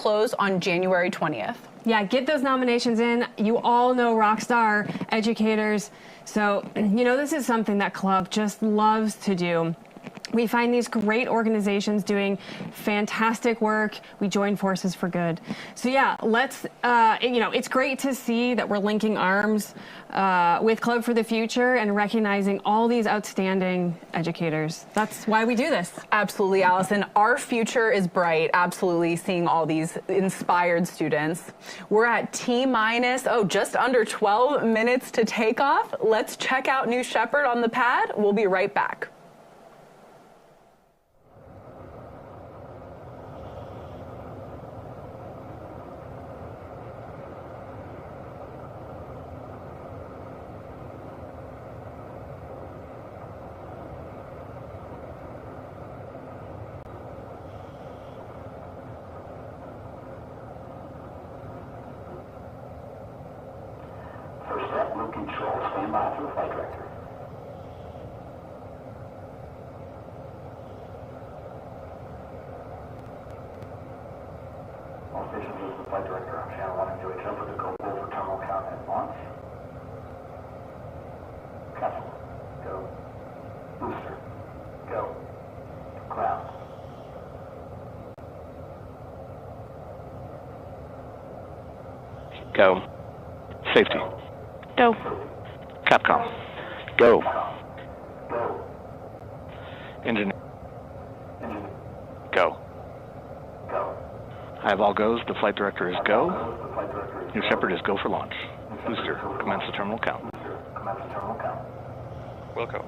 close on January 20th. Yeah, get those nominations in. You all know Rockstar educators. So, you know, this is something that club just loves to do. We find these great organizations doing fantastic work. We join forces for good. So yeah, let's, you know, it's great to see that we're linking arms with Club for the Future and recognizing all these outstanding educators. That's why we do this. Absolutely, Allison. Our future is bright, absolutely, seeing all these inspired students. We're at T-minus, just under 12 minutes to take off. Let's check out New Shepard on the pad. We'll be right back. Control, stand by for the flight director. All stations, this is the flight director. I'm Sharon 1 and Shepard to go over terminal count at launch. Capsule, go. Booster, go. Ground. Go. Safety. Go. Capcom. Go. Go. Engine. Engine. Go. Go. Highball goes. The flight director is go. The flight director is New go. Shepard is go for launch. Booster, commence the terminal count. Booster, commence the terminal count. Wilco.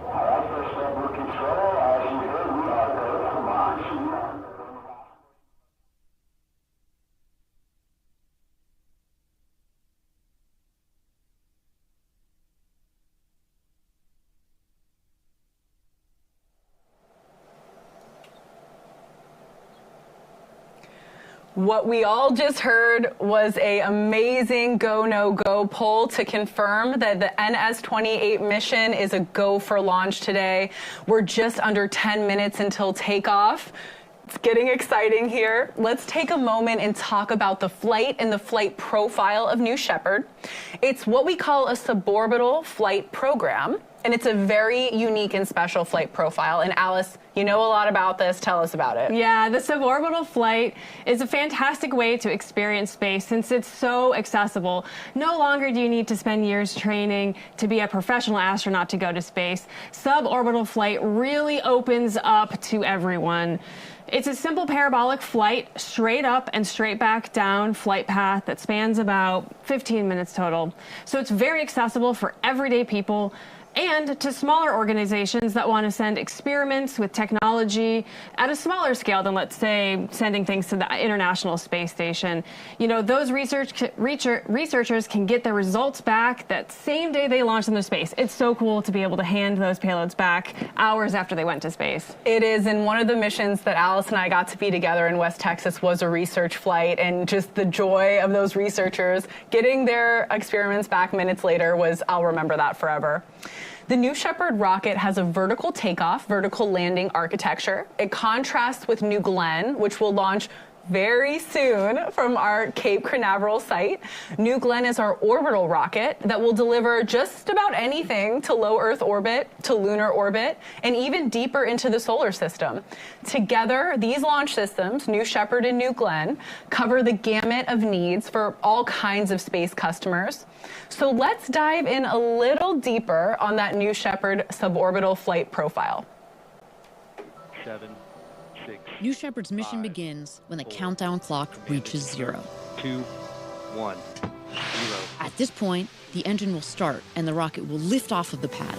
All right, first level control. As you heard, we are go for launch. What we all just heard was an amazing go, no go poll to confirm that the NS-28 mission is a go for launch today. We're just under 10 minutes until takeoff. It's getting exciting here. Let's take a moment and talk about the flight and the flight profile of New Shepard. It's what we call a suborbital flight program, and it's a very unique and special flight profile. And Alice, you know a lot about this. Tell us about it. Yeah, the suborbital flight is a fantastic way to experience space since it's so accessible. No longer do you need to spend years training to be a professional astronaut to go to space. Suborbital flight really opens up to everyone. It's a simple parabolic flight, straight up and straight back down flight path that spans about 15 minutes total. So it's very accessible for everyday people and to smaller organizations that want to send experiments with technology at a smaller scale than, let's say, sending things to the International Space Station. You know, those researchers can get their results back that same day they launch them to space. It's so cool to be able to hand those payloads back hours after they went to space. It is, and one of the missions that Alice and I got to be together in West Texas was a research flight, and just the joy of those researchers getting their experiments back minutes later was, I'll remember that forever. The New Shepard rocket has a vertical takeoff, vertical landing architecture. It contrasts with New Glenn, which will launch very soon from our Cape Canaveral site. New Glenn is our orbital rocket that will deliver just about anything to low Earth orbit, to lunar orbit, and even deeper into the solar system. Together, these launch systems, New Shepard and New Glenn, cover the gamut of needs for all kinds of space customers. So let's dive in a little deeper on that New Shepard suborbital flight profile. 7, 6. New Shepard's mission begins when the countdown clock reaches 0. 2, 1, 0. At this point, the engine will start and the rocket will lift off of the pad.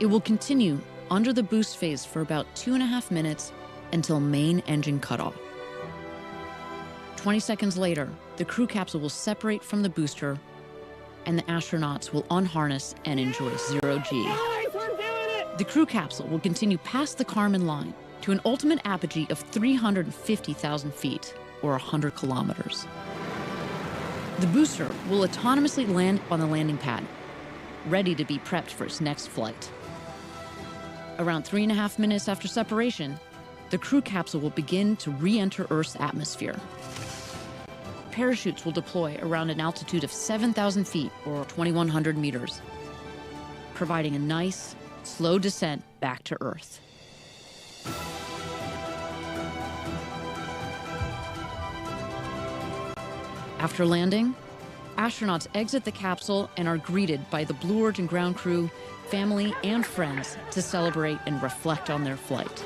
It will continue under the boost phase for about 2.5 minutes until main engine cutoff. 20 seconds later, the crew capsule will separate from the booster and the astronauts will unharness and enjoy zero-G. The crew capsule will continue past the Kármán line to an ultimate apogee of 350,000 feet, or 100 kilometers. The booster will autonomously land on the landing pad, ready to be prepped for its next flight. Around 3.5 minutes after separation, the crew capsule will begin to re-enter Earth's atmosphere. Parachutes will deploy around an altitude of 7,000 feet or 2,100 meters, providing a nice, slow descent back to Earth. After landing, astronauts exit the capsule and are greeted by the Blue Origin ground crew, family, and friends to celebrate and reflect on their flight.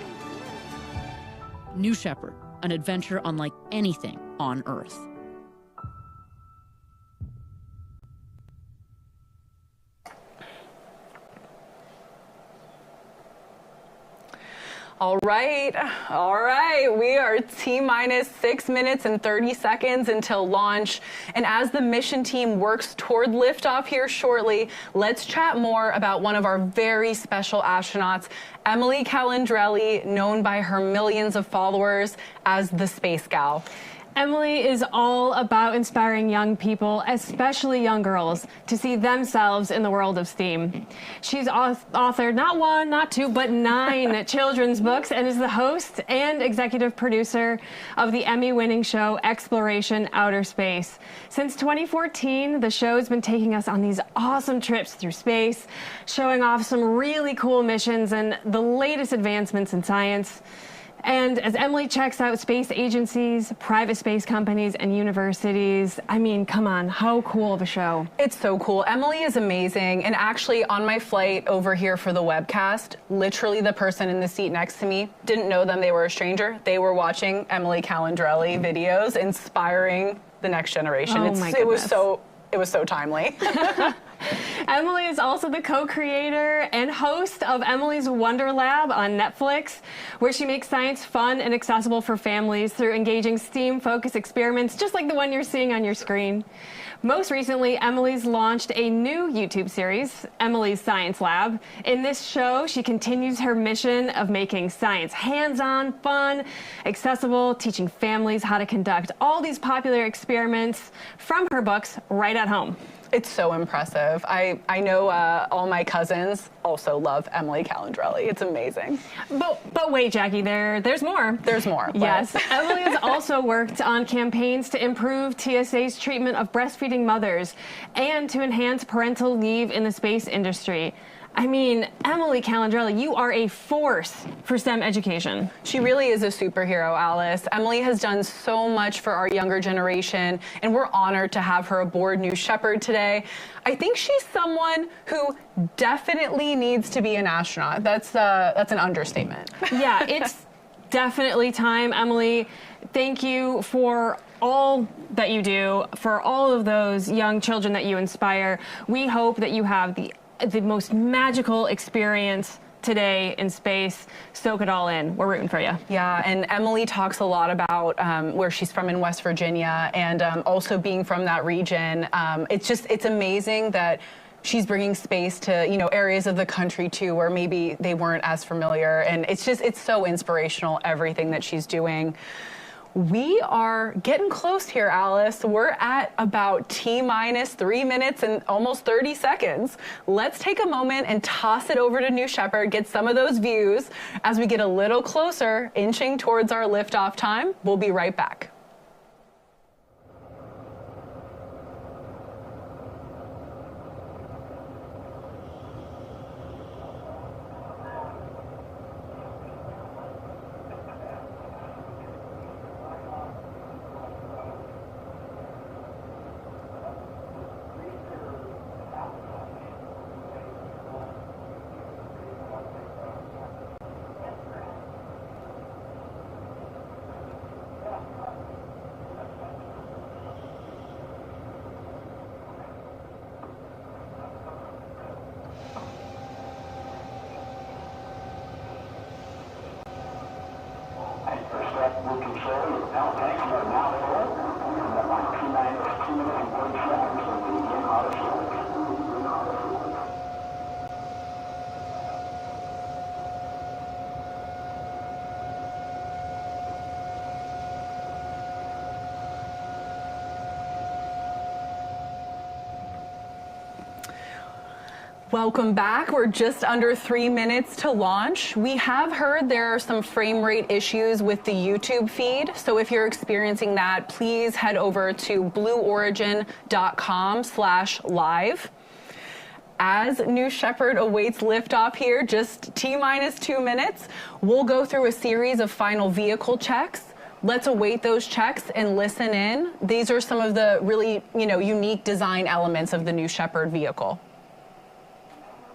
New Shepard, an adventure unlike anything on Earth. All right. We are T-minus 6 minutes and 30 seconds until launch. And as the mission team works toward liftoff here shortly, let's chat more about one of our very special astronauts, Emily Calandrelli, known by her millions of followers as the Space Gal. Emily is all about inspiring young people, especially young girls, to see themselves in the world of STEAM. She's authored not 1, not 2, but 9 children's books and is the host and executive producer of the Emmy-winning show Exploration Outer Space. Since 2014, the show's been taking us on these awesome trips through space, showing off some really cool missions and the latest advancements in science. And as Emily checks out space agencies, private space companies, and universities, I mean, come on, how cool of a show. It's so cool. Emily is amazing. And actually, on my flight over here for the webcast, literally the person in the seat next to me didn't know them. They were a stranger. They were watching Emily Calandrelli videos, inspiring the next generation. Oh, my goodness. It was so timely. Emily is also the co-creator and host of Emily's Wonder Lab on Netflix, where she makes science fun and accessible for families through engaging STEAM-focused experiments, just like the one you're seeing on your screen. Most recently, Emily's launched a new YouTube series, Emily's Science Lab. In this show, she continues her mission of making science hands-on, fun, accessible, teaching families how to conduct all these popular experiments from her books right at home. It's so impressive. I know all my cousins also love Emily Calandrelli. It's amazing. But wait, Jackie, there's more. There's more. Yes. Emily has also worked on campaigns to improve TSA's treatment of breastfeeding mothers and to enhance parental leave in the space industry. I mean, Emily Calandrelli, you are a force for STEM education. She really is a superhero, Alice. Emily has done so much for our younger generation, and we're honored to have her aboard New Shepard today. I think she's someone who definitely needs to be an astronaut. That's an understatement. Yeah, it's definitely time. Emily, thank you for all that you do, for all of those young children that you inspire. We hope that you have the most magical experience today in space. Soak it all in. We're rooting for you. Yeah, and Emily talks a lot about where she's from in West Virginia, and also being from that region. It's amazing that she's bringing space to, areas of the country too, where maybe they weren't as familiar. And it's so inspirational, everything that she's doing. We are getting close here, Alice. We're at about T-minus 3 minutes and almost 30 seconds. Let's take a moment and toss it over to New Shepard, get some of those views. As we get a little closer, inching towards our liftoff time, we'll be right back. Welcome back. We're just under 3 minutes to launch. We have heard there are some frame rate issues with the YouTube feed. So if you're experiencing that, please head over to blueorigin.com/live. As New Shepard awaits liftoff here, just T-minus 2 minutes, we'll go through a series of final vehicle checks. Let's await those checks and listen in. These are some of the really, unique design elements of the New Shepard vehicle.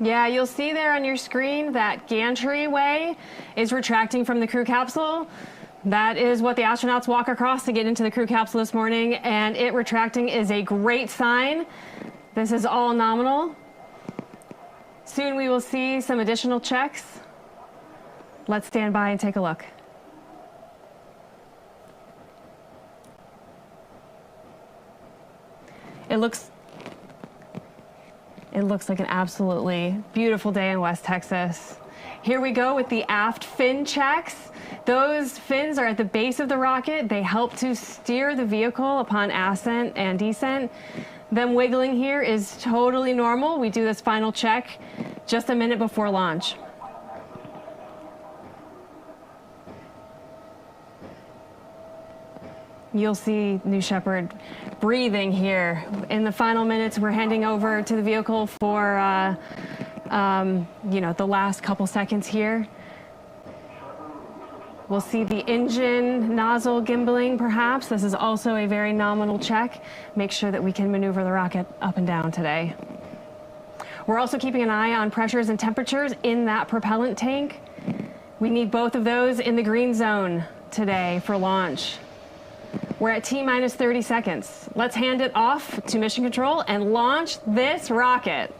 Yeah, you'll see there on your screen that gantry way is retracting from the crew capsule. That is what the astronauts walk across to get into the crew capsule this morning, and it retracting is a great sign. This is all nominal. Soon we will see some additional checks. Let's stand by and take a look. It looks like an absolutely beautiful day in West Texas. Here we go with the aft fin checks. Those fins are at the base of the rocket. They help to steer the vehicle upon ascent and descent. Them wiggling here is totally normal. We do this final check just a minute before launch. You'll see New Shepard breathing here. In the final minutes, we're handing over to the vehicle for, the last couple seconds here. We'll see the engine nozzle gimbaling, perhaps. This is also a very nominal check. Make sure that we can maneuver the rocket up and down today. We're also keeping an eye on pressures and temperatures in that propellant tank. We need both of those in the green zone today for launch. We're at T-minus 30 seconds. Let's hand it off to Mission Control and launch this rocket.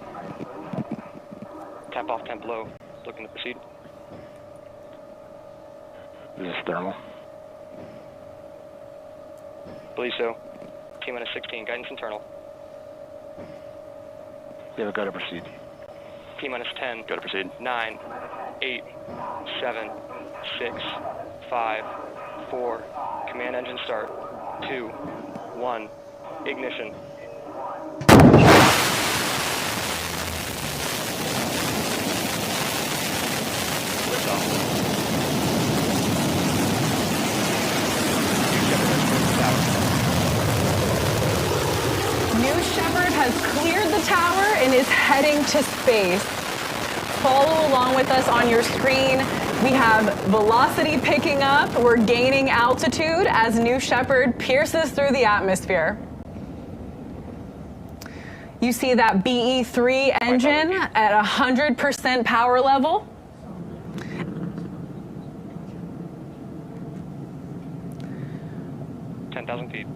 Tap off, temp low. Looking to proceed. Is this thermal? Believe so. T-minus 16, guidance internal. We have a go to proceed. T-minus 10. Go to proceed. 9, 8, 7, 6, 5, 4. Command engine start. 2, 1. Ignition. Liftoff. New Shepard has cleared the tower and is heading to space. Follow along with us on your screen. We have velocity picking up. We're gaining altitude as New Shepard pierces through the atmosphere. You see that BE-3 engine at 100% power level. Feet.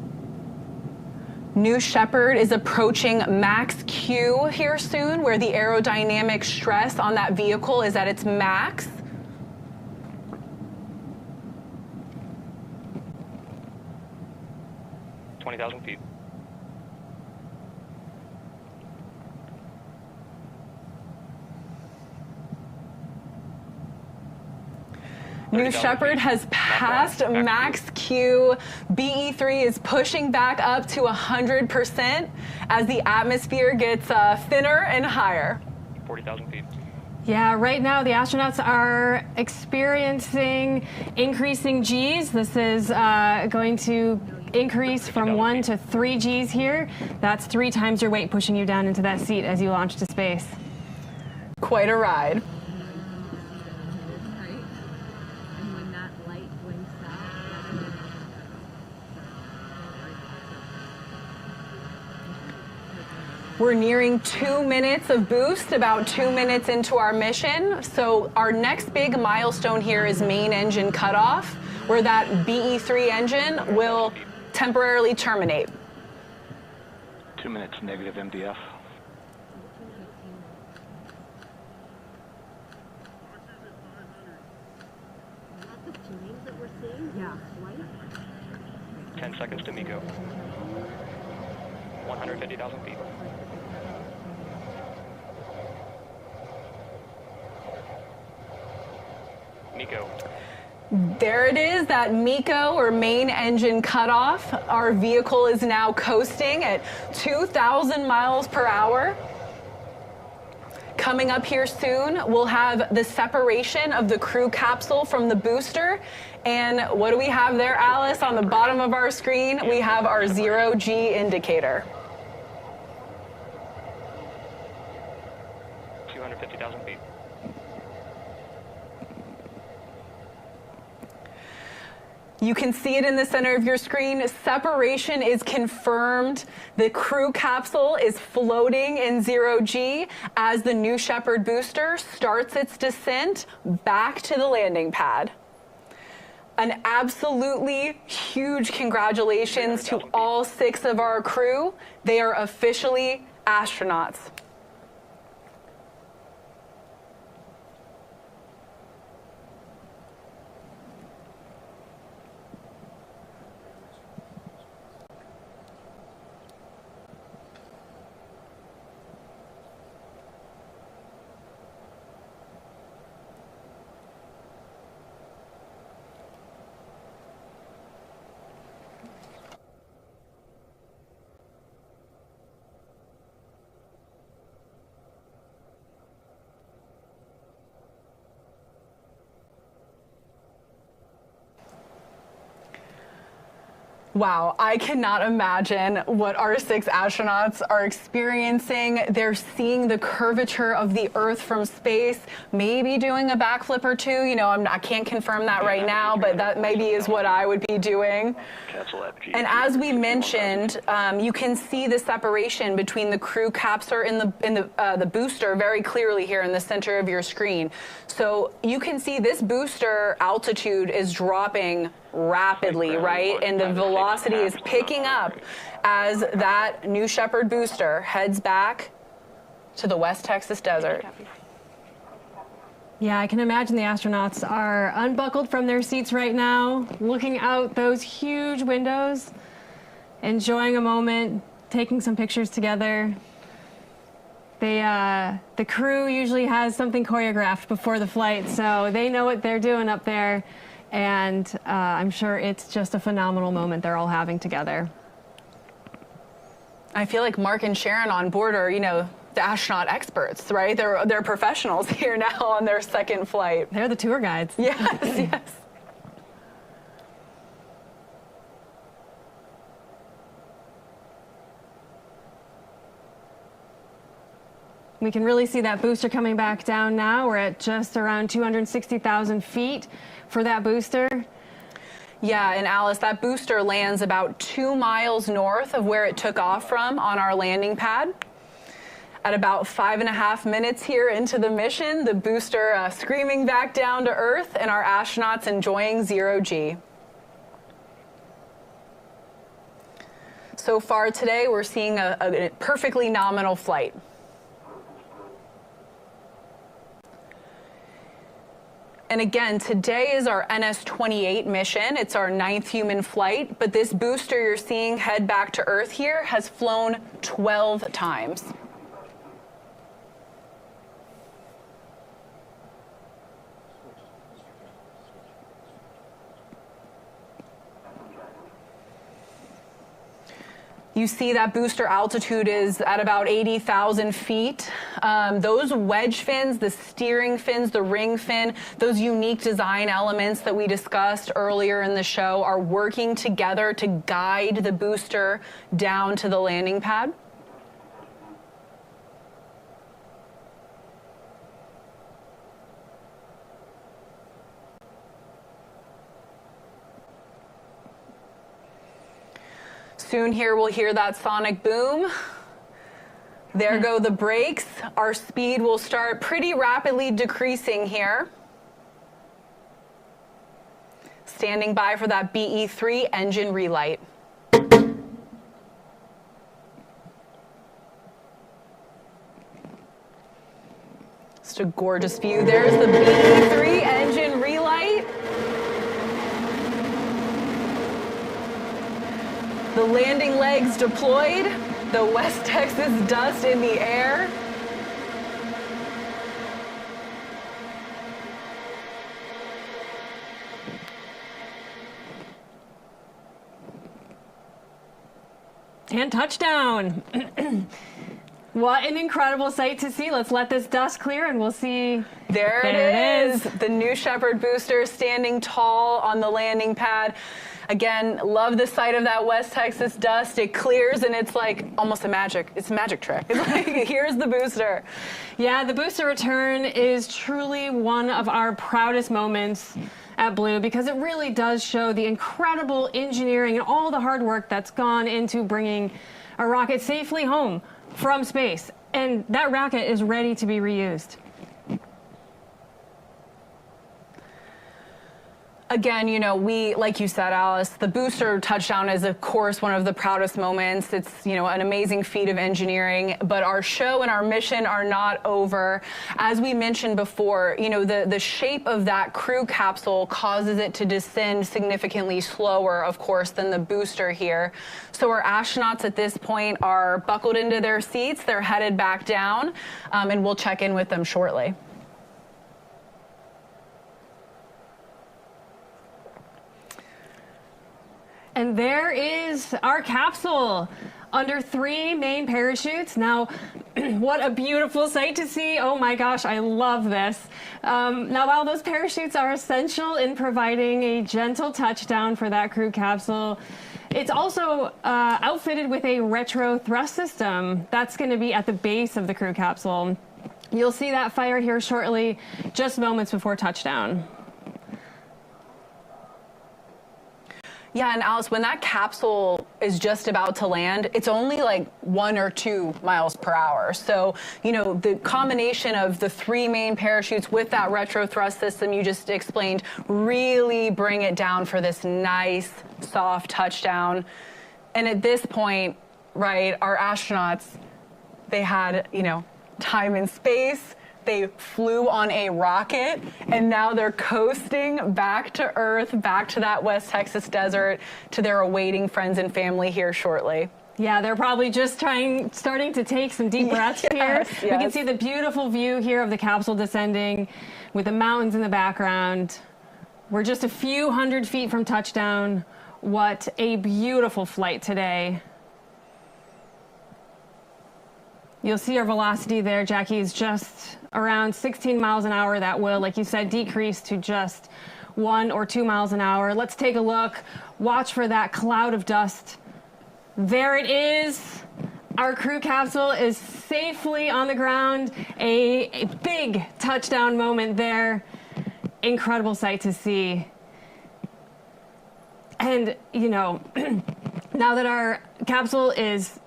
New Shepard is approaching max Q here soon, where the aerodynamic stress on that vehicle is at its max. Feet. New Shepard has passed max Q. BE-3 is pushing back up to 100% as the atmosphere gets thinner and higher. 40,000 feet. Yeah, right now the astronauts are experiencing increasing Gs. This is going to increase from 1 to 3 Gs here. That's 3 times your weight pushing you down into that seat as you launch to space. Quite a ride. We're nearing 2 minutes of boost, about 2 minutes into our mission. So our next big milestone here is main engine cutoff, where that BE-3 engine will temporarily terminate. 2 minutes negative MDF. Yeah. 10 seconds to MECO. 150,000 feet. MECO. There it is, that MECO, or main engine cutoff. Our vehicle is now coasting at 2,000 miles per hour. Coming up here soon, we'll have the separation of the crew capsule from the booster. And what do we have there, Alice? On the bottom of our screen, we have our 0G indicator. 250,000 feet. You can see it in the center of your screen. Separation is confirmed. The crew capsule is floating in 0G as the New Shepard booster starts its descent back to the landing pad. An absolutely huge congratulations to all 6 of our crew. They are officially astronauts. Wow, I cannot imagine what our 6 astronauts are experiencing. They're seeing the curvature of the Earth from space, maybe doing a backflip or 2. You know, I can't confirm that right now, but that maybe is what I would be doing. And as we mentioned, you can see the separation between the crew capsule and the booster very clearly here in the center of your screen. So you can see this booster altitude is dropping rapidly, right? And the velocity is picking up as that New Shepard booster heads back to the West Texas desert. Yeah, I can imagine the astronauts are unbuckled from their seats right now, looking out those huge windows, enjoying a moment, taking some pictures together. The crew usually has something choreographed before the flight, so they know what they're doing up there. And I'm sure it's just a phenomenal moment they're all having together. I feel like Marc and Sharon on board are, you know, the astronaut experts, right? They're professionals here now on their second flight. They're the tour guides. Yes, yes. We can really see that booster coming back down now. We're at just around 260,000 feet for that booster. Yeah, and Alice, that booster lands about 2 miles north of where it took off from on our landing pad. At about 5.5 minutes here into the mission, the booster screaming back down to Earth and our astronauts enjoying 0G. So far today, we're seeing a perfectly nominal flight. And again, today is our NS-28 mission. It's our 9th human flight, but this booster you're seeing head back to Earth here has flown 12 times. You see that booster altitude is at about 80,000 feet. Those wedge fins, the steering fins, the ring fin, those unique design elements that we discussed earlier in the show are working together to guide the booster down to the landing pad. Soon here we'll hear that sonic boom. There go the brakes. Our speed will start pretty rapidly decreasing here. Standing by for that BE3 engine relight. Just a gorgeous view. There's the BE3 engine relight. The landing legs deployed, the West Texas dust in the air. And touchdown. What an incredible sight to see. Let's let this dust clear and we'll see. There it is. The new Shepard booster standing tall on the landing pad. Again, love the sight of that West Texas dust. It clears and it's like almost it's a magic trick. It's like, here's the booster. Yeah, the booster return is truly one of our proudest moments at Blue, because it really does show the incredible engineering and all the hard work that's gone into bringing a rocket safely home from space. And that rocket is ready to be reused. Again, you know, like you said, Alice, the booster touchdown is, of course, one of the proudest moments. It's, you know, an amazing feat of engineering, but our show and our mission are not over. As we mentioned before, you know, the shape of that crew capsule causes it to descend significantly slower, of course, than the booster here. So our astronauts at this point are buckled into their seats. They're headed back down, and we'll check in with them shortly. And there is our capsule under 3 main parachutes. Now, what a beautiful sight to see. Oh my gosh, I love this. Now, while those parachutes are essential in providing a gentle touchdown for that crew capsule, it's also outfitted with a retro thrust system that's going to be at the base of the crew capsule. You'll see that fire here shortly, just moments before touchdown. Yeah, and Alice, when that capsule is just about to land, it's only like 1 or 2 miles per hour. So, you know, the combination of the 3 main parachutes with that retro thrust system you just explained really bring it down for this nice, soft touchdown. And at this point, right, our astronauts, they had, you know, time and space. They flew on a rocket, and now they're coasting back to Earth, back to that West Texas desert, to their awaiting friends and family here shortly. Yeah, they're probably just starting to take some deep breaths here. Yes. We can see the beautiful view here of the capsule descending with the mountains in the background. We're just a few hundred feet from touchdown. What a beautiful flight today. You'll see our velocity there, Jackie, is just around 16 miles an hour. That will, like you said, decrease to just 1 or 2 miles an hour. Let's take a look. Watch for that cloud of dust. There it is. Our crew capsule is safely on the ground. A big touchdown moment there. Incredible sight to see. And, you know, now that our capsule is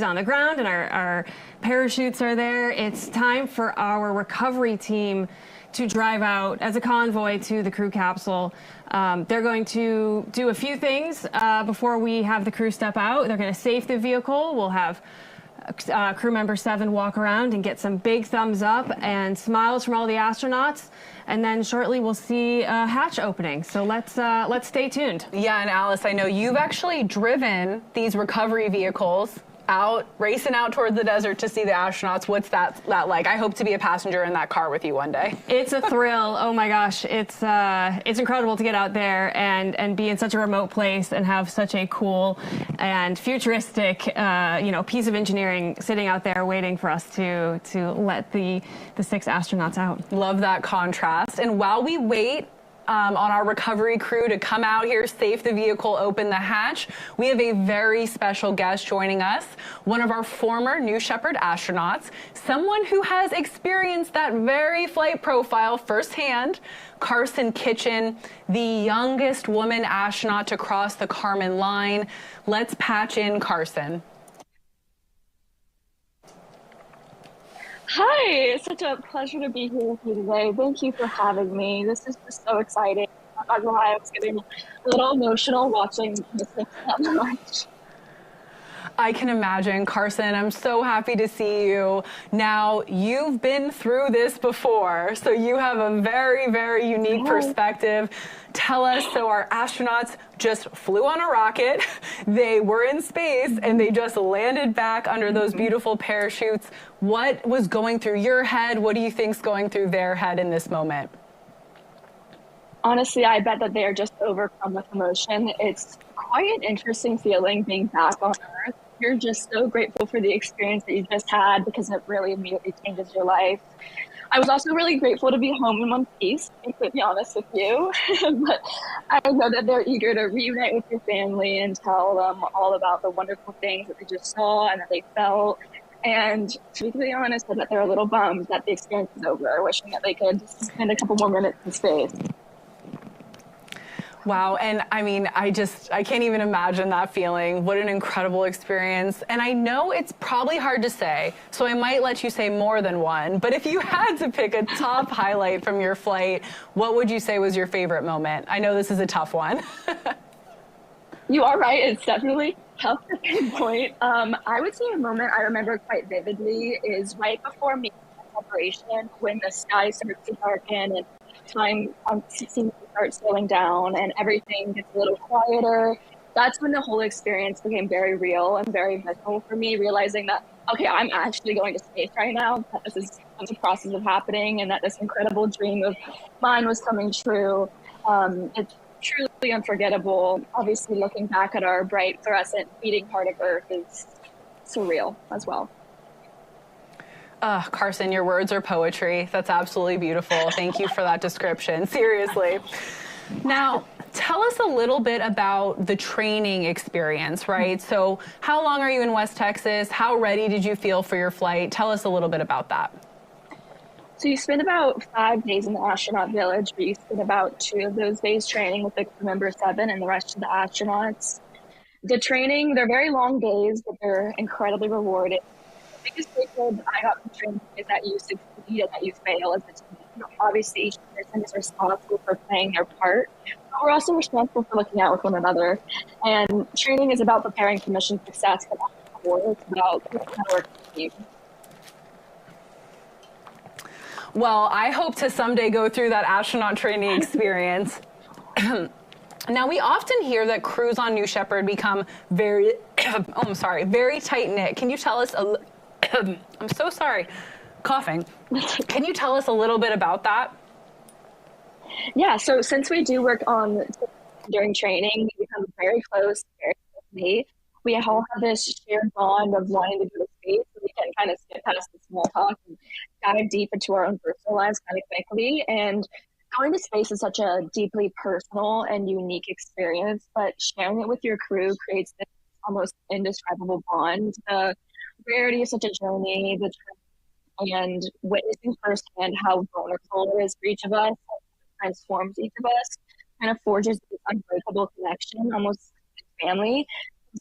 on the ground and our parachutes are there, it's time for our recovery team to drive out as a convoy to the crew capsule. They're going to do a few things before we have the crew step out. They're going to safe the vehicle. We'll have crew member 7 walk around and get some big thumbs up and smiles from all the astronauts. And then shortly we'll see a hatch opening. So let's stay tuned. Yeah, and Alice, I know you've actually driven these recovery vehicles racing out towards the desert to see the astronauts. What's that like? I hope to be a passenger in that car with you one day. It's a thrill. Oh my gosh, it's incredible to get out there and be in such a remote place and have such a cool and futuristic piece of engineering sitting out there waiting for us to let the 6 astronauts out. Love that contrast. And while we wait on our recovery crew to come out here, safe the vehicle, open the hatch, we have a very special guest joining us, one of our former New Shepard astronauts, someone who has experienced that very flight profile firsthand, Carson Kitchen, the youngest woman astronaut to cross the Kármán line. Let's patch in Carson. Hi, it's such a pleasure to be here with you today. Thank you for having me. This is just so exciting. I'm not gonna lie, I was getting a little emotional watching this thing that much. I can imagine, Carson. I'm so happy to see you. Now, you've been through this before, so you have a very, very unique perspective. Tell us, so our astronauts just flew on a rocket, they were in space, and they just landed back under those beautiful parachutes. What was going through your head? What do you think's going through their head in this moment? Honestly, I bet that they are just overcome with emotion. It's quite an interesting feeling being back on Earth. you're just so grateful for the experience that you just had because it really immediately changes your life. I was also really grateful to be home in one piece, to be completely honest with you. But I know that they're eager to reunite with your family and tell them all about the wonderful things that they just saw and that they felt. And to be completely honest, that they're a little bummed that the experience is over, wishing that they could spend a couple more minutes in space. Wow. And I mean, I can't even imagine that feeling. What an incredible experience. And I know it's probably hard to say, so I might let you say more than one. But if you had to pick a top highlight from your flight, what would you say was your favorite moment? I know this is a tough one. You are right. It's definitely tough to pinpoint. I would say a moment I remember quite vividly is right before making the separation, when the sky starts to darken and time seems to start slowing down and everything gets a little quieter. That's when the whole experience became very real and very visceral for me, realizing that, okay, I'm actually going to space right now, that this is a process of happening and that this incredible dream of mine was coming true. It's truly unforgettable. Obviously, looking back at our bright fluorescent beating heart of Earth is surreal as well. Carson, your words are poetry. That's absolutely beautiful. Thank you for that description. Seriously. Now, tell us a little bit about the training experience, right? So how long are you in West Texas? How ready did you feel for your flight? Tell us a little bit about that. So you spend about 5 days in the astronaut village, but you spend about 2 of those days training with the crew member 7 and the rest of the astronauts. The training, they're very long days, but they're incredibly rewarding. The biggest takeaway I got from training is that you succeed and that you fail as a team. Obviously, each person is responsible for playing their part, but we're also responsible for looking out with one another. And training is about preparing for mission success, but at the core, it's about working team. Well, I hope to someday go through that astronaut training experience. Now, we often hear that crews on New Shepard become very tight-knit. Can you tell us I'm so sorry, coughing. Can you tell us a little bit about that? Yeah, so since we do work on during training, we become very close, very quickly. We all have this shared bond of wanting to go to space, so we can kind of skip past the small talk and dive deep into our own personal lives kind of quickly. And going to space is such a deeply personal and unique experience, but sharing it with your crew creates this almost indescribable bond. The rarity of such a journey, and witnessing firsthand how vulnerable it is for each of us, transforms each of us, kind of forges this unbreakable connection, almost like family.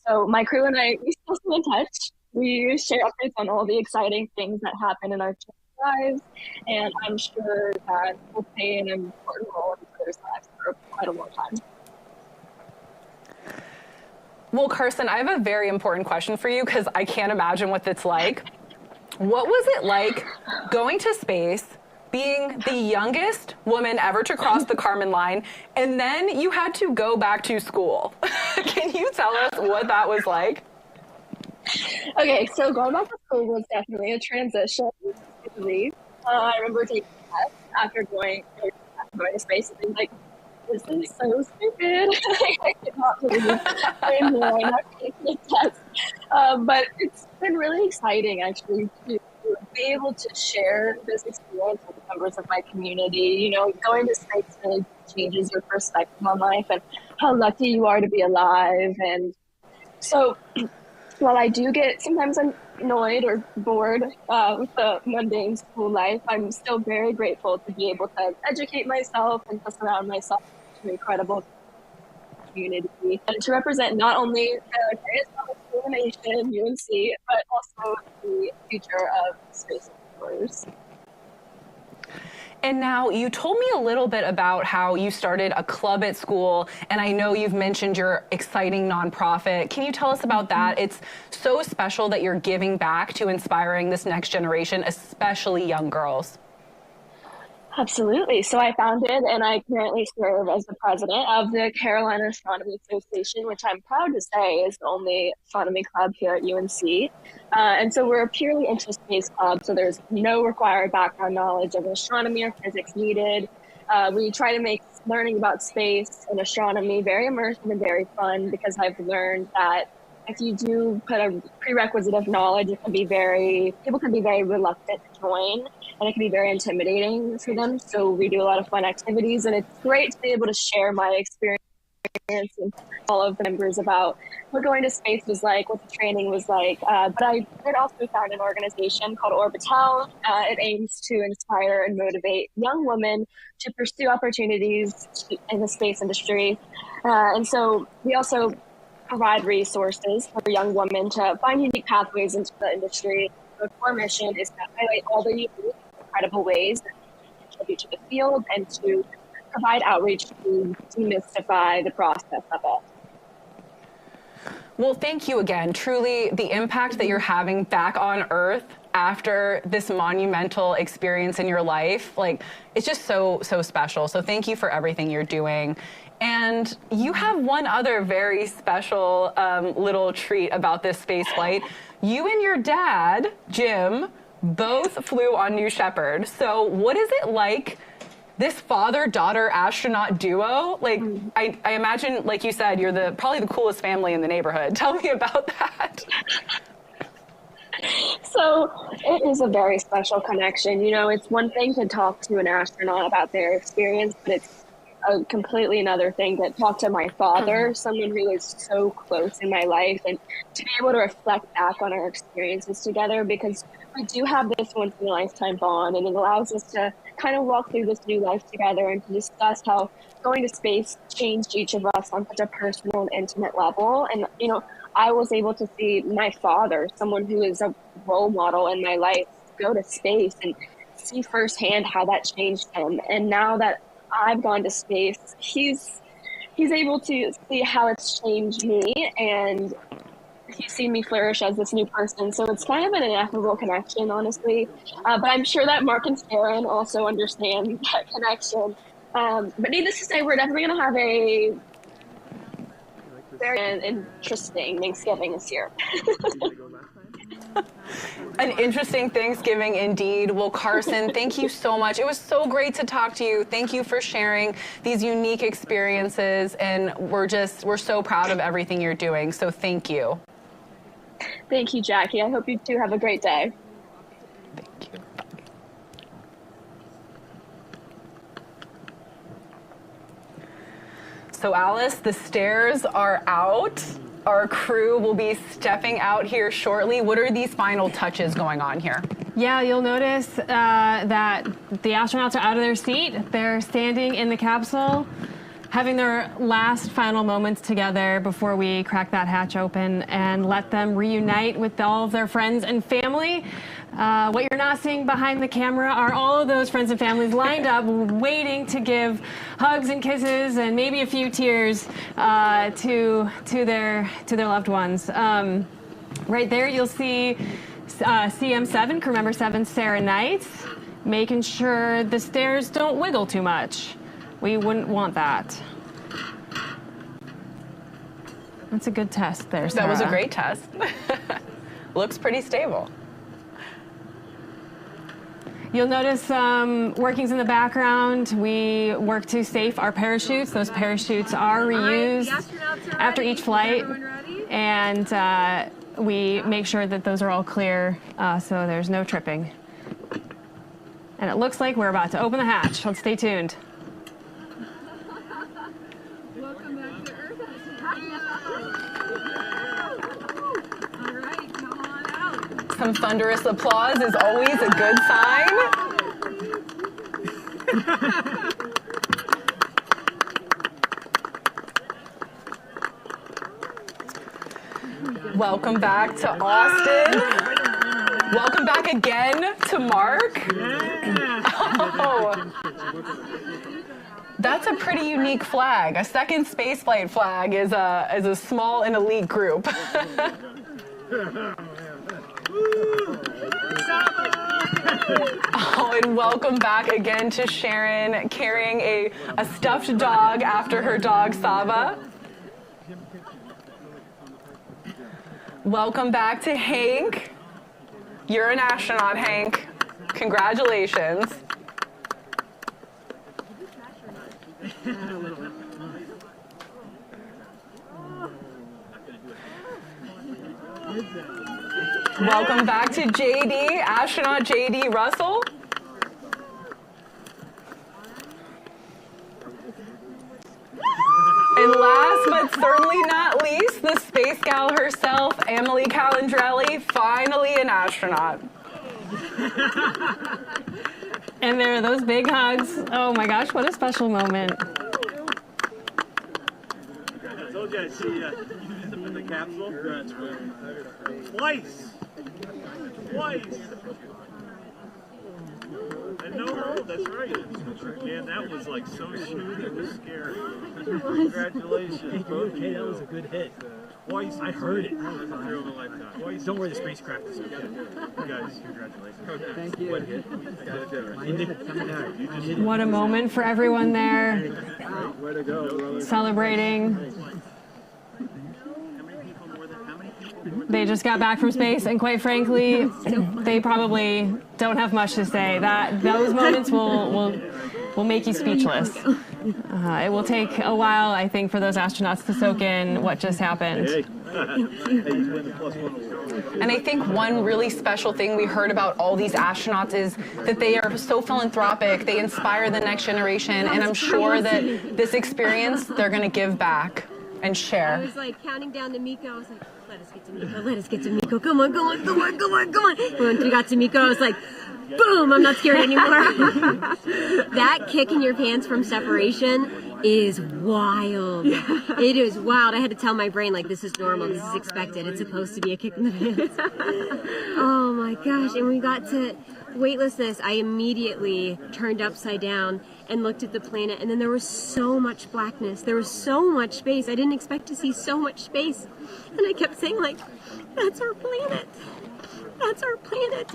So my crew and I, we still stay in touch. We share updates on all the exciting things that happen in our lives, and I'm sure that we'll play an important role in each other's lives for quite a long time. Well, Carson, I have a very important question for you because I can't imagine what it's like. What was it like going to space, being the youngest woman ever to cross the Kármán line, and then you had to go back to school? Can you tell us what that was like? Okay, so going back to school was definitely a transition. I remember taking a test after going to space and being like, this is so stupid. I cannot believe I'm not taking a test. But it's been really exciting, actually, to be able to share this experience with members of my community. You know, going to space really changes your perspective on life and how lucky you are to be alive. And so while I do get sometimes annoyed or bored with the mundane school life, I'm still very grateful to be able to educate myself and to surround myself with an incredible community and to represent not only the greatest public school in the nation, UNC, but also the future of space explorers. And now you told me a little bit about how you started a club at school, and I know you've mentioned your exciting nonprofit. Can you tell us about that? It's so special that you're giving back to inspiring this next generation, especially young girls. Absolutely. So I founded and I currently serve as the president of the Carolina Astronomy Association, which I'm proud to say is the only astronomy club here at UNC. And so we're a purely interest-based club, so there's no required background knowledge of astronomy or physics needed. We try to make learning about space and astronomy very immersive and very fun, because I've learned that if you do put a prerequisite of knowledge, people can be very reluctant to join, and it can be very intimidating for them. So we do a lot of fun activities, and it's great to be able to share my experience with all of the members about what going to space was like, what the training was like. But I did also found an organization called Orbital. It aims to inspire and motivate young women to pursue opportunities in the space industry. And so we also provide resources for young women to find unique pathways into the industry. The core mission is to highlight all the unique, incredible ways that contribute to the field and to provide outreach to demystify the process of it. Well, thank you again. Truly, the impact that you're having back on Earth after this monumental experience in your life, like, it's just so special. So thank you for everything you're doing. And you have one other very special little treat about this space flight. You and your dad, Jim, both flew on New Shepard. So what is it like, this father-daughter astronaut duo? Like, I imagine, like you said, you're probably the coolest family in the neighborhood. Tell me about that. So it is a very special connection. You know, it's one thing to talk to an astronaut about their experience, but it's a completely another thing to talk to my father, someone who is so close in my life, and to be able to reflect back on our experiences together, because we do have this once in a lifetime bond, and it allows us to kind of walk through this new life together and to discuss how going to space changed each of us on such a personal and intimate level. And, you know, I was able to see my father, someone who is a role model in my life, go to space and see firsthand how that changed him. And now that I've gone to space, he's able to see how it's changed me, and he's seen me flourish as this new person. So it's kind of an ineffable connection, honestly. But I'm sure that Marc and Sharon also understand that connection. But needless to say, we're definitely going to have a very interesting Thanksgiving this year. An interesting Thanksgiving indeed. Well, Carson, thank you so much. It was so great to talk to you. Thank you for sharing these unique experiences, and we're so proud of everything you're doing. So thank you. Thank you, Jackie. I hope you too have a great day. Thank you. So Alice, the stairs are out. Our crew will be stepping out here shortly. What are these final touches going on here? Yeah, you'll notice that the astronauts are out of their seat. They're standing in the capsule, having their last final moments together before we crack that hatch open and let them reunite with all of their friends and family. What you're not seeing behind the camera are all of those friends and families lined up, waiting to give hugs and kisses and maybe a few tears to their loved ones. Right there, you'll see CM7, crew member 7, Sarah Knight, making sure the stairs don't wiggle too much. We wouldn't want that. That's a good test there, Sarah. That was a great test. Looks pretty stable. You'll notice workings in the background. We work to safe our parachutes. Those parachutes are reused after each flight. And we make sure that those are all clear so there's no tripping. And it looks like we're about to open the hatch. Let's stay tuned. Welcome back to Earth. All right, come on out. Some thunderous applause is always a good sign. Welcome back to Austin. Welcome back again to Marc. Oh, that's a pretty unique flag. A second spaceflight flag is a small and elite group. Oh, and welcome back again to Sharon, carrying a stuffed dog after her dog Saba. Welcome back to Hank. You're an astronaut, Hank. Congratulations. Welcome back to JD, astronaut JD Russell. And last but certainly not least, the space gal herself, Emily Calandrelli, finally an astronaut. And there are those big hugs. Oh my gosh, what a special moment. I told you I'd see you in the capsule. That's right. Twice. And no roll, that's right. Man, that was like so smooth, it was scary. Congratulations. Okay, that was a good hit. Twice. I heard it. Thrill of a lifetime. Twice. Don't worry, the spacecraft is okay. Guys, congratulations. Thank you. What a moment for everyone there. Way to go, brother. Celebrating. They just got back from space, and quite frankly, they probably don't have much to say. Those moments will make you speechless. It will take a while, I think, for those astronauts to soak in what just happened. And I think one really special thing we heard about all these astronauts is that they are so philanthropic. They inspire the next generation, and I'm sure that this experience they're going to give back and share. I was like counting down to Miko. I was like, let us get to Miko. Let us get to Miko. Come on, come on, come on, come on, come on. When we got to Miko, I was like, boom, I'm not scared anymore. That kick in your pants from separation is wild. It is wild. I had to tell my brain, like, this is normal. This is expected. It's supposed to be a kick in the pants. Oh my gosh. And we got to weightlessness. I immediately turned upside down and looked at the planet, and then there was so much blackness. There was so much space. I didn't expect to see so much space. And I kept saying, like, that's our planet. That's our planet.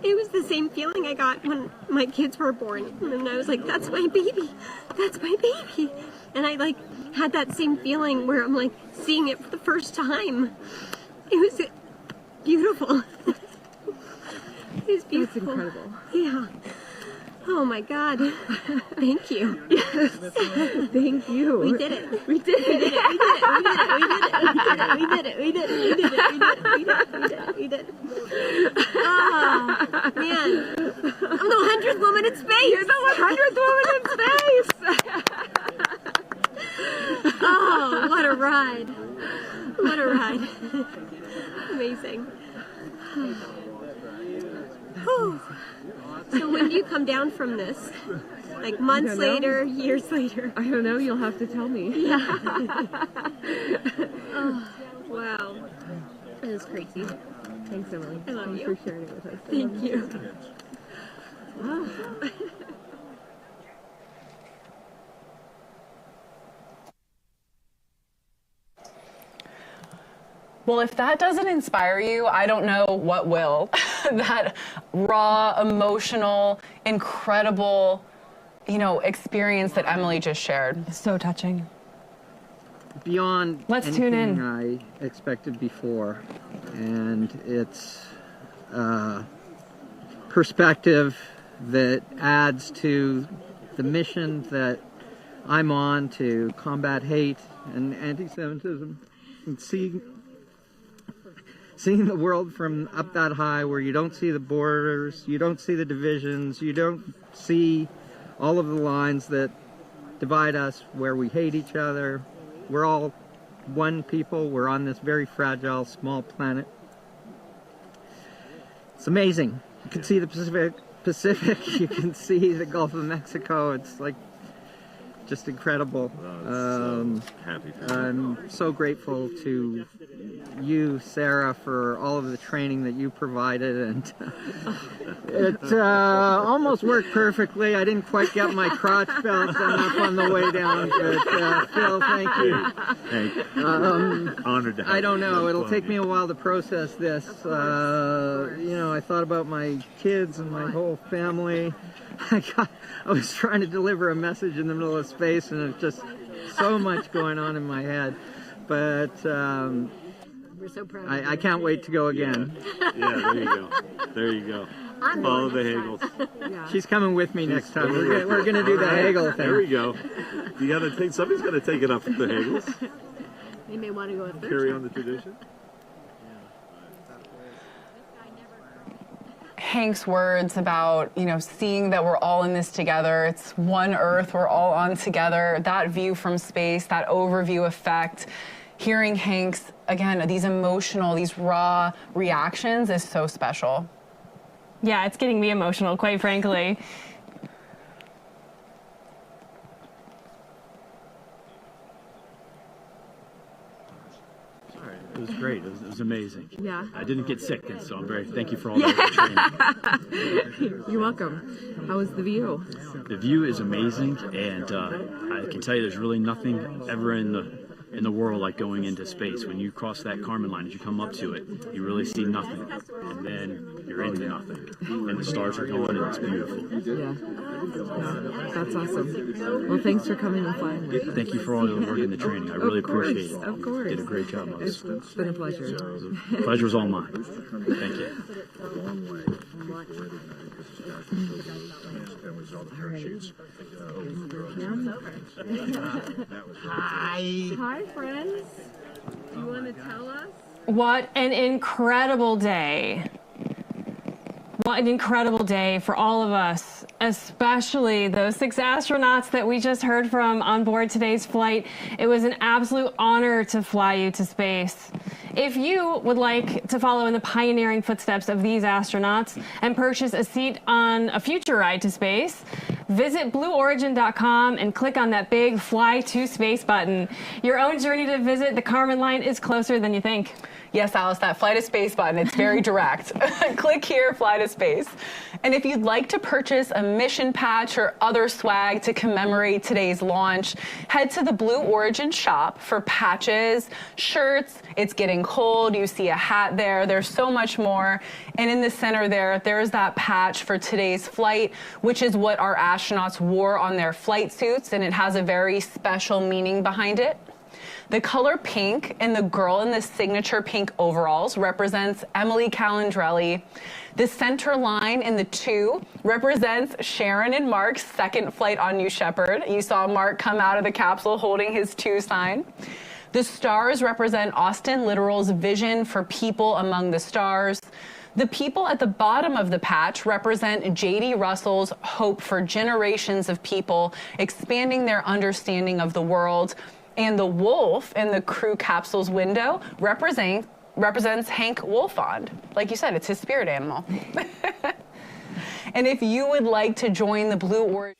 It was the same feeling I got when my kids were born. And I was like, that's my baby. That's my baby. And I, like, had that same feeling where I'm, like, seeing it for the first time. It was beautiful. It was beautiful. That's incredible. Yeah. Oh my God. Thank you. Yes. Thank you. We did it. We did it. We did it. We did it. We did it. We did it. We did it. We did it. We did it. Oh, man. I'm the 100th woman in space. You're the 100th woman in space. Oh, what a ride. What a ride. Amazing. Whew. So when do you come down from this? Like months later, years later? I don't know. You'll have to tell me. Yeah. Oh, wow. That is crazy. Thanks, Emily. I love you. Thanks for sharing it with us. Thank you. Wow. Well, if that doesn't inspire you, I don't know what will. That raw, emotional, incredible, experience that Emily just shared. So touching. Beyond Let's tune anything in. I expected before, and it's perspective that adds to the mission that I'm on to combat hate and anti-Semitism, and seeing the world from up that high where you don't see the borders, you don't see the divisions, you don't see all of the lines that divide us, where we hate each other. We're all one people. We're on this very fragile, small planet. It's amazing. You can see the Pacific. You can see the Gulf of Mexico. It's like just incredible. Happy for you. I'm so grateful to you, Sarah, for all of the training that you provided, and it almost worked perfectly. I didn't quite get my crotch belt enough on the way down, but Phil, thank you. Honored to have I don't you. know. It'll take me a while to process this. I thought about my kids and my whole family. I was trying to deliver a message in the middle of space, and there's just so much going on in my head. But We're so proud. I can't wait to go again. Yeah, there you go. There you go. Follow the Hagles. Yeah. She's coming with me next time. We're gonna do the Hagle thing. There we go. You gotta take. Somebody's gotta take it up with the Hagles. They may want to go a third Carry time. on the tradition. Hank's words about, seeing that we're all in this together. It's one Earth, we're all on together. That view from space, that overview effect, hearing Hank's, again, these emotional, these raw reactions is so special. Yeah, it's getting me emotional, quite frankly. It was great. It was amazing. Yeah. I didn't get sick, so I'm very thank you for all that training. You're welcome. How was the view? The view is amazing, and I can tell you there's really nothing ever in the world like going into space. When you cross that Kármán line, as you come up to it, you really see nothing, and then you're into nothing, and the stars are going, and it's beautiful. Yeah. That's awesome. Well, thanks for coming and flying with us. Thank you for all your work in the training. I really appreciate it. Of course. You did a great job. It's been a pleasure. The pleasure's all mine. Thank you. Hi, friends. Do you want to tell us? What an incredible day. What an incredible day for all of us, especially those 6 astronauts that we just heard from on board today's flight. It was an absolute honor to fly you to space. If you would like to follow in the pioneering footsteps of these astronauts and purchase a seat on a future ride to space, visit blueorigin.com and click on that big Fly to Space button. Your own journey to visit the Kármán line is closer than you think. Yes, Alice, that Fly to Space button, it's very direct. Click here, Fly to Space. And if you'd like to purchase a mission patch or other swag to commemorate today's launch, head to the Blue Origin shop for patches, shirts. It's getting cold. You see a hat there. There's so much more. And in the center there's that patch for today's flight, which is what our astronauts wore on their flight suits, and it has a very special meaning behind it. The color pink and the girl in the signature pink overalls represents Emily Calandrelli. The center line in the 2 represents Sharon and Marc's second flight on New Shepard. You saw Marc come out of the capsule holding his 2 sign. The stars represent Austin Litteral's vision for people among the stars. The people at the bottom of the patch represent J.D. Russell's hope for generations of people expanding their understanding of the world. And the wolf in the crew capsule's window represents Hank Wolfond. Like you said, it's his spirit animal. And if you would like to join the Blue Origin...